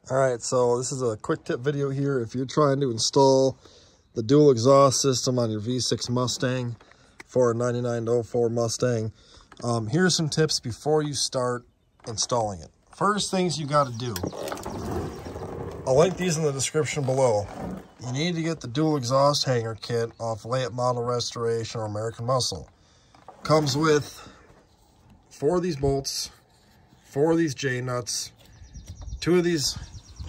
All right, so this is a quick tip video here. If you're trying to install the dual exhaust system on your V6 Mustang for a 9904 Mustang, here's some tips before you start installing it. First things you got to do, I'll link these in the description below. You need to get the dual exhaust hanger kit off Layup Model Restoration or American Muscle. Comes with 4 of these bolts, 4 of these J-nuts, 2 of these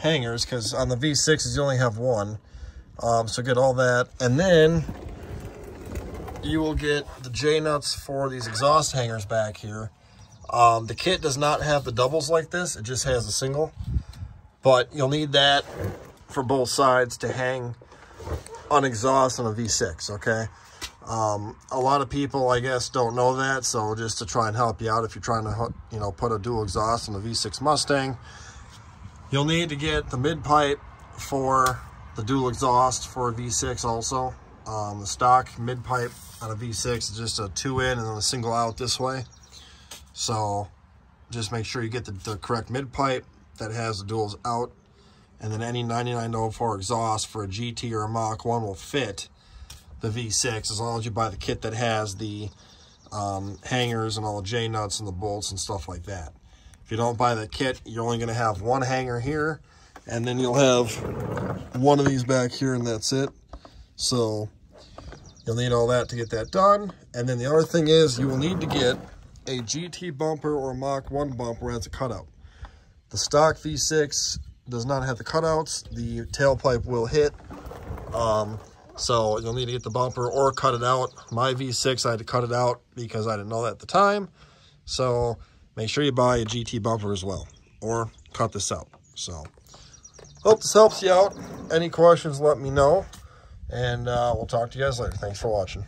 hangers, because on the V6s you only have 1. So get all that, and then you will get the J-nuts for these exhaust hangers back here. The kit does not have the doubles like this, it just has a single, but you'll need that for both sides to hang on exhaust on a V6, okay? A lot of people, I guess, don't know that, so just to try and help you out, if you're trying to, you know, put a dual exhaust on a V6 Mustang, you'll need to get the mid pipe for the dual exhaust for a V6 also. The stock mid pipe on a V6 is just a 2 in and then a single out this way. So just make sure you get the correct mid pipe that has the duals out. And then any 9904 exhaust for a GT or a Mach 1 will fit the V6 as long as you buy the kit that has the hangers and all the J-nuts and the bolts and stuff like that. If you don't buy the kit, you're only going to have 1 hanger here, and then you'll have 1 of these back here, and that's it. So you'll need all that to get that done. And then the other thing is you will need to get a GT bumper or a Mach 1 bumper that has a cutout. The stock V6 does not have the cutouts. The tailpipe will hit. So you'll need to get the bumper or cut it out. My V6, I had to cut it out because I didn't know that at the time. So make sure you buy a GT bumper as well, or cut this out. So, hope this helps you out. Any questions, let me know. And we'll talk to you guys later. Thanks for watching.